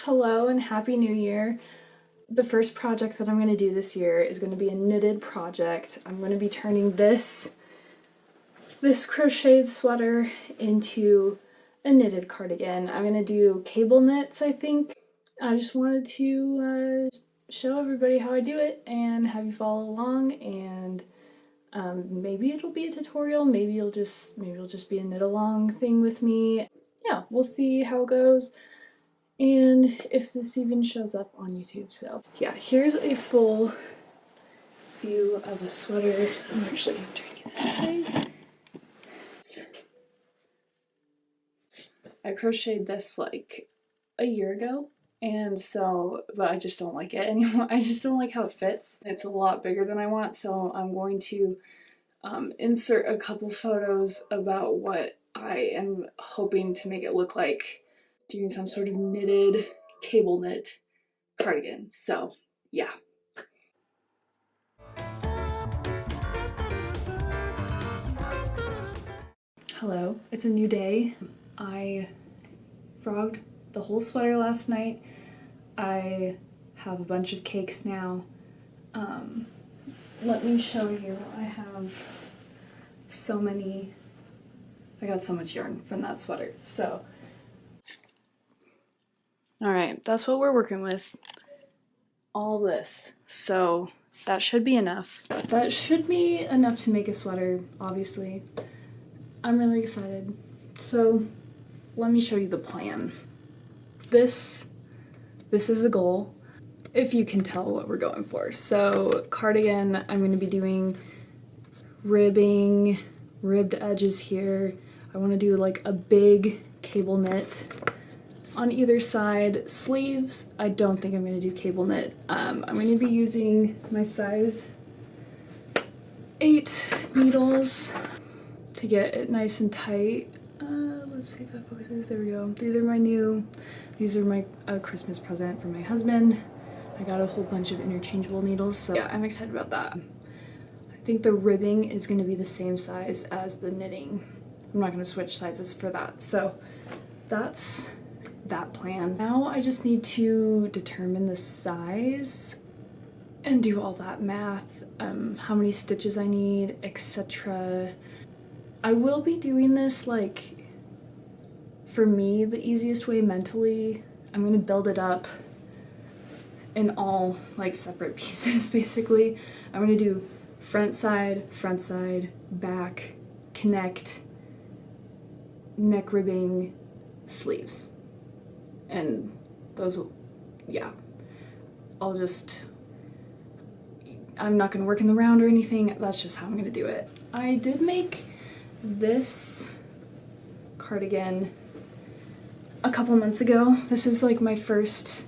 Hello and Happy New Year. The first project that I'm going to do this year is going to be a knitted project. I'm going to be turning this crocheted sweater into a knitted cardigan. I'm going to do cable knits, I think. I just wanted to show everybody how I do it and have you follow along, and maybe it'll be a tutorial, maybe it'll just be a knit along thing with me. Yeah, we'll see how it goes. And if this even shows up on YouTube. So yeah, here's a full view of the sweater. I'm actually going to turn you this way. I crocheted this like a year ago, and so, but I just don't like it anymore. I just don't like how it fits. It's a lot bigger than I want, so I'm going to insert a couple photos about what I am hoping to make it look like, doing some sort of knitted cable knit cardigan. So yeah. Hello, it's a new day. I frogged the whole sweater last night. I have a bunch of cakes now. Let me show you. I have so many. I got so much yarn from that sweater. So, all right, that's what we're working with. All this. So that should be enough. That should be enough to make a sweater, obviously. I'm really excited. So let me show you the plan. This is the goal, if you can tell what we're going for. So cardigan, I'm going to be doing ribbing, ribbed edges here. I want to do like a big cable knit on either side. Sleeves, I don't think I'm going to do cable knit. I'm going to be using my size 8 needles to get it nice and tight. Let's see if that focuses. There we go. These are my Christmas present from my husband. I got a whole bunch of interchangeable needles, so yeah, I'm excited about that. I think the ribbing is going to be the same size as the knitting. I'm not going to switch sizes for that. So that's that plan. Now I just need to determine the size and do all that math, how many stitches I need, etc. I will be doing this, like, for me, the easiest way mentally. I'm going to build it up in all, like, separate pieces, basically. I'm going to do front side, back, connect, neck ribbing, sleeves. And those, yeah. I'm not going to work in the round or anything. That's just how I'm going to do it. I did make this cardigan a couple months ago. This is like my first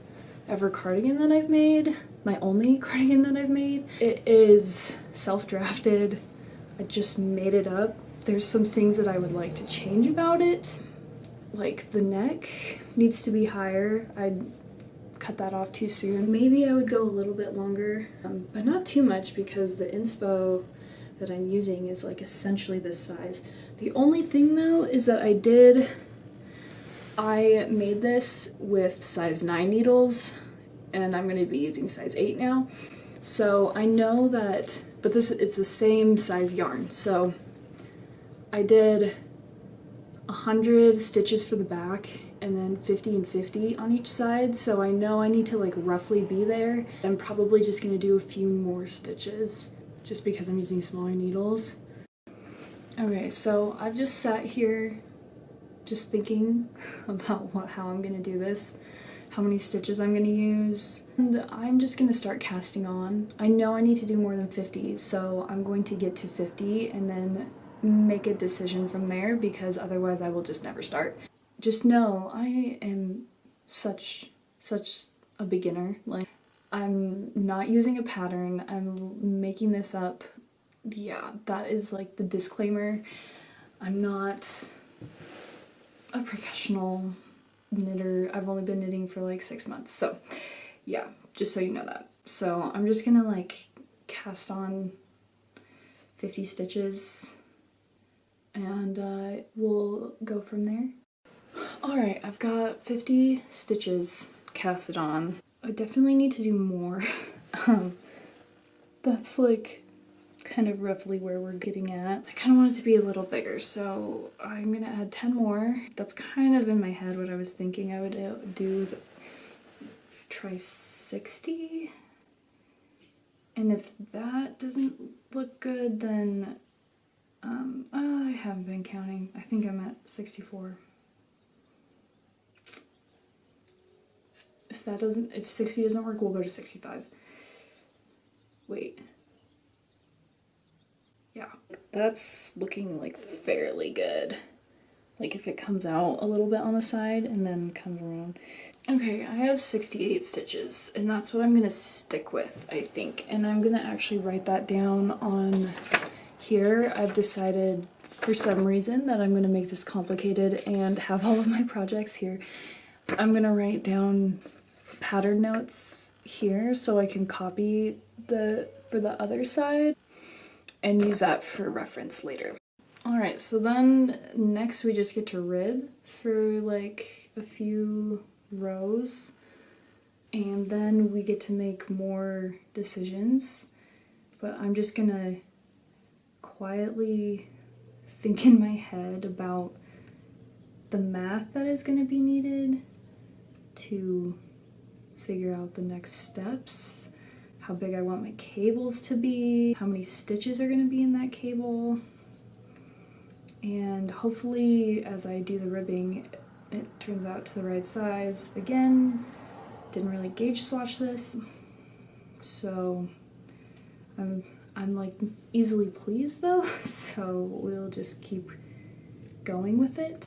ever cardigan that I've made, my only cardigan that I've made. It is self-drafted. I just made it up. There's some things that I would like to change about it. Like the neck needs to be higher. I'd cut that off too soon. Maybe I would go a little bit longer, but not too much, because the inspo that I'm using is like essentially this size. The only thing though is that I made this with size 9 needles, and I'm going to be using size 8 now. So I know that, but it's the same size yarn. So I did 100 stitches for the back and then 50 and 50 on each side. So I know I need to like roughly be there. I'm probably just going to do a few more stitches just because I'm using smaller needles. Okay, so I've just sat here just thinking about how I'm gonna do this, how many stitches I'm gonna use, and I'm just gonna start casting on. I know I need to do more than 50, so I'm going to get to 50 and then make a decision from there, because otherwise I will just never start. Just know I am such a beginner. Like, I'm not using a pattern, I'm making this up. Yeah, that is like the disclaimer. I'm not a professional knitter. I've only been knitting for like 6 months, so yeah, just so you know that. So I'm just gonna like cast on 50 stitches and we'll go from there. Alright, I've got 50 stitches cast it on. I definitely need to do more. That's like kind of roughly where we're getting at. I kind of want it to be a little bigger, so I'm gonna add 10 more. That's kind of in my head what I was thinking I would do is try 60. And if that doesn't look good, then I haven't been counting. I think I'm at 64. If 60 doesn't work, we'll go to 65. Wait. Yeah, that's looking like fairly good. Like if it comes out a little bit on the side and then comes around. Okay, I have 68 stitches and that's what I'm gonna stick with, I think. And I'm gonna actually write that down on here. I've decided for some reason that I'm gonna make this complicated and have all of my projects here. I'm gonna write down pattern notes here so I can copy for the other side and use that for reference later. Alright, so then next we just get to rib for like a few rows and then we get to make more decisions, but I'm just gonna quietly think in my head about the math that is gonna be needed to figure out the next steps, how big I want my cables to be, how many stitches are gonna be in that cable, and hopefully as I do the ribbing it turns out to the right size. Again, didn't really gauge swatch this, so I'm like easily pleased though, so we'll just keep going with it.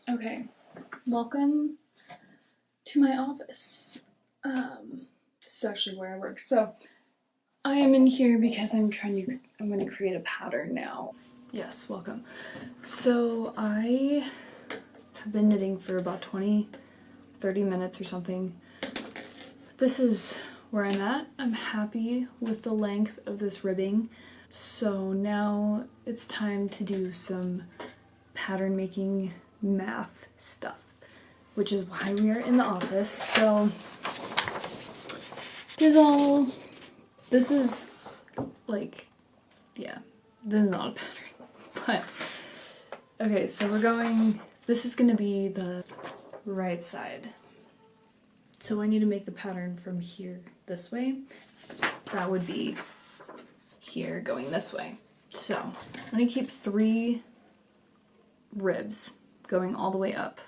Okay, welcome to my office. This is actually where I work. So I am in here because I'm going to create a pattern now. Yes, welcome. So I have been knitting for about 20, 30 minutes or something. This is where I'm at. I'm happy with the length of this ribbing. So now it's time to do some pattern making math stuff, which is why we are in the office. So this is like, yeah, this is not a pattern, but okay, so this is gonna be the right side. So I need to make the pattern from here this way. That would be here going this way. So I'm gonna keep 3 ribs going all the way up.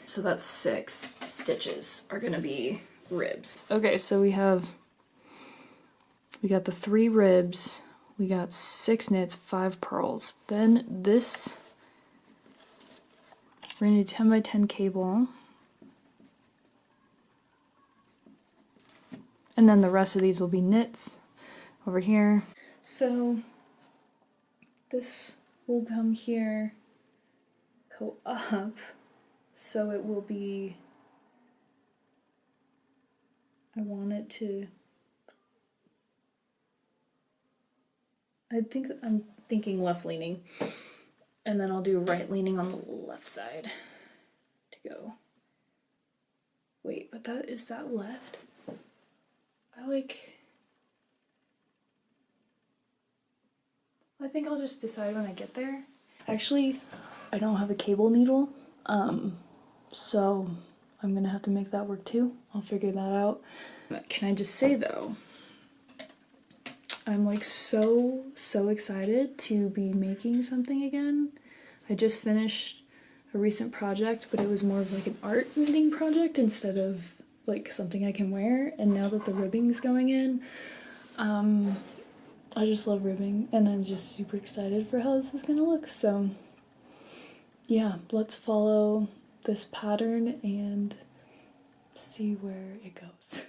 So that's 6 stitches are gonna be ribs. Okay, so we got the 3 ribs, we got 6 knits, 5 purls. Then this, we're gonna do 10 by 10 cable. And then the rest of these will be knits over here. So this will come here, go up, so it will be, I want it to, I'm thinking left leaning, and then I'll do right leaning on the left side to go. Wait, but is that left? I think I'll just decide when I get there. Actually, I don't have a cable needle, so I'm gonna have to make that work too. I'll figure that out. But can I just say though, I'm like so excited to be making something again. I just finished a recent project, but it was more of like an art knitting project instead of like something I can wear, and now that the ribbing's going in, I just love ribbing and I'm just super excited for how this is gonna look. So yeah, let's follow this pattern and see where it goes.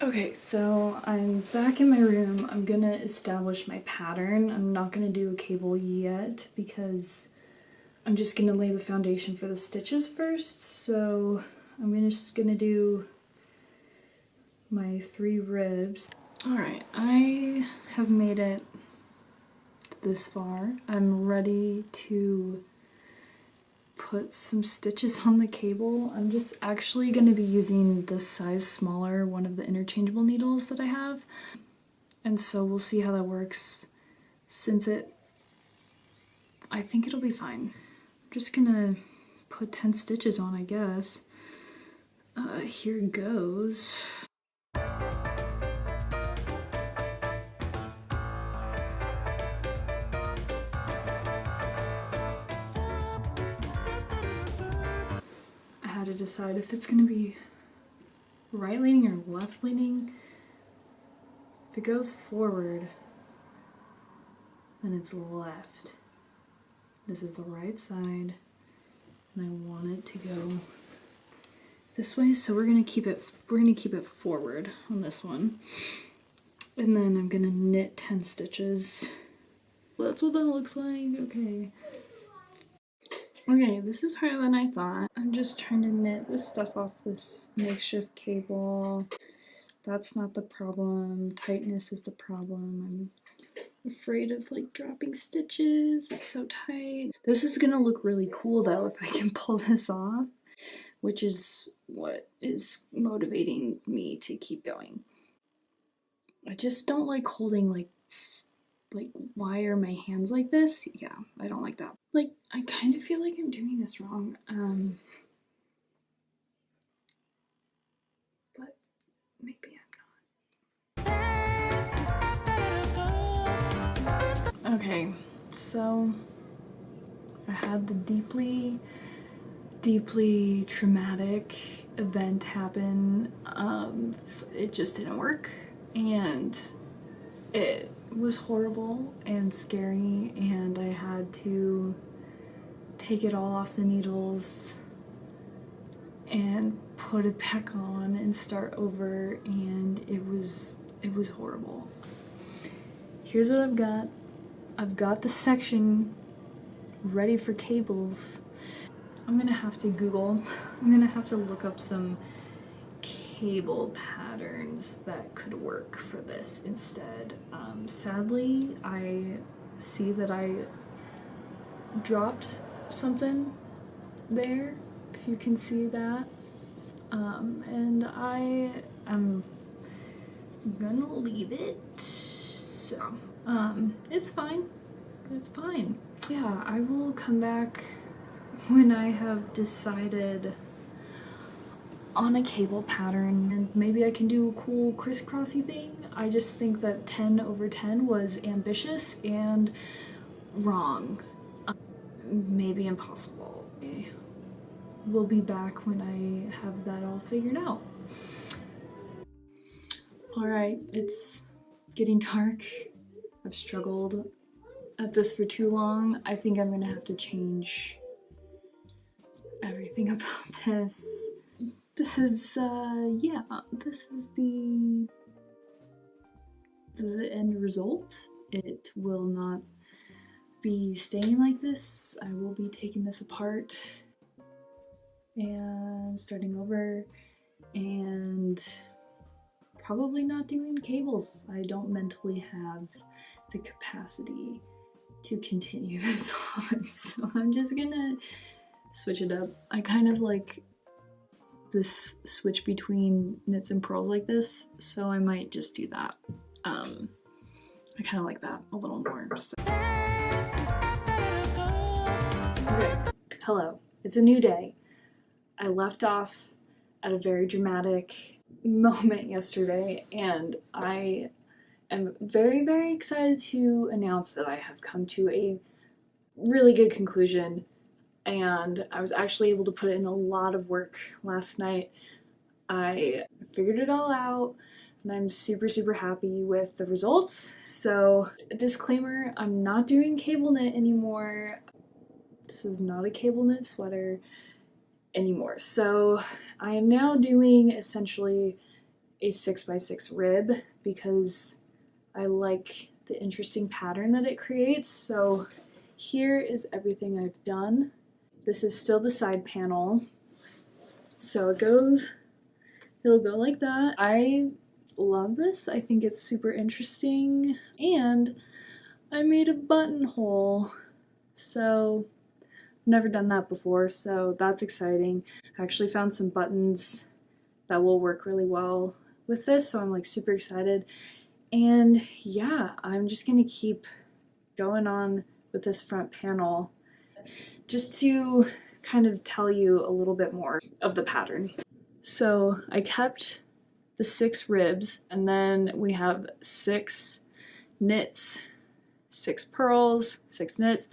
Okay, so I'm back in my room. I'm gonna establish my pattern. I'm not gonna do a cable yet because I'm just gonna lay the foundation for the stitches first. So I'm just gonna do my 3 ribs. Alright, I have made it this far. I'm ready to put some stitches on the cable. I'm just actually going to be using the size smaller, one of the interchangeable needles that I have. And so we'll see how that works. Since I think it'll be fine. I'm just gonna put 10 stitches on, I guess. Here goes. I had to decide if it's gonna be right leaning or left leaning. If it goes forward, then it's left. This is the right side, and I want it to go this way, so we're gonna keep it forward on this one. And then I'm gonna knit 10 stitches. That's what that looks like. Okay. Okay, this is harder than I thought. I'm just trying to knit this stuff off this makeshift cable. That's not the problem. Tightness is the problem. I'm afraid of like dropping stitches. It's so tight. This is gonna look really cool though if I can pull this off, which is what is motivating me to keep going. I just don't like holding like wire my hands like this. Yeah, I don't like that. Like, I kind of feel like I'm doing this wrong. But maybe I'm not. Okay, so I had the deeply traumatic event happen. It just didn't work, and it was horrible and scary, and I had to take it all off the needles and put it back on and start over, and it was horrible. Here's what I've got. I've got the section ready for cables. I'm gonna have to Google. I'm gonna have to look up some cable patterns that could work for this instead. Sadly, I see that I dropped something there, if you can see that, and I am gonna leave it, so it's fine. Yeah, I will come back when I have decided on a cable pattern, and maybe I can do a cool crisscrossy thing. I just think that 10 over 10 was ambitious and wrong. Maybe impossible. We'll be back when I have that all figured out. Alright, it's getting dark. I've struggled at this for too long. I think I'm gonna have to change everything about this. This is, yeah, this is the end result. It will not be staying like this. I will be taking this apart and starting over, and probably not doing cables. I don't mentally have the capacity to continue this on, so I'm just gonna switch it up. I kind of like this switch between knits and purls like this, so I might just do that. I kind of like that a little more. So. Okay, hello, it's a new day. I left off at a very dramatic moment yesterday, and I am very, very excited to announce that I have come to a really good conclusion, and I was actually able to put in a lot of work last night. I figured it all out, and I'm super, super happy with the results. So, disclaimer, I'm not doing cable knit anymore. This is not a cable knit sweater anymore. So I am now doing essentially a 6x6 rib because I like the interesting pattern that it creates. So here is everything I've done. This is still the side panel. So it'll go like that. I love this. I think it's super interesting, and I made a buttonhole. So I've never done that before, so that's exciting. I actually found some buttons that will work really well with this, so I'm like super excited. And yeah, I'm just gonna keep going on with this front panel just to kind of tell you a little bit more of the pattern. So I kept the 6 ribs, and then we have 6 knits, 6 purls, 6 knits,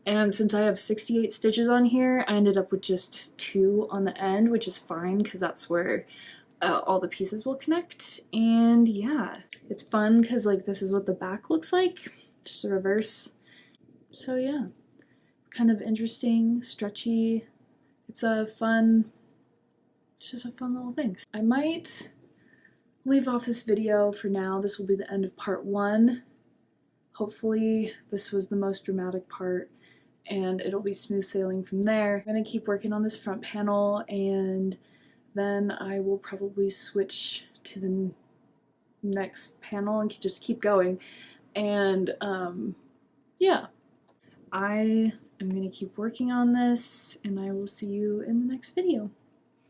and since I have 68 stitches on here, I ended up with just 2 on the end, which is fine because that's where all the pieces will connect. And yeah, it's fun because like this is what the back looks like, just a reverse. So yeah, kind of interesting, stretchy. It's just a fun little thing. I might leave off this video for now. This will be the end of part 1. Hopefully this was the most dramatic part and it'll be smooth sailing from there. I'm gonna keep working on this front panel, and then I will probably switch to the next panel and just keep going. And yeah, I am gonna keep working on this, and I will see you in the next video.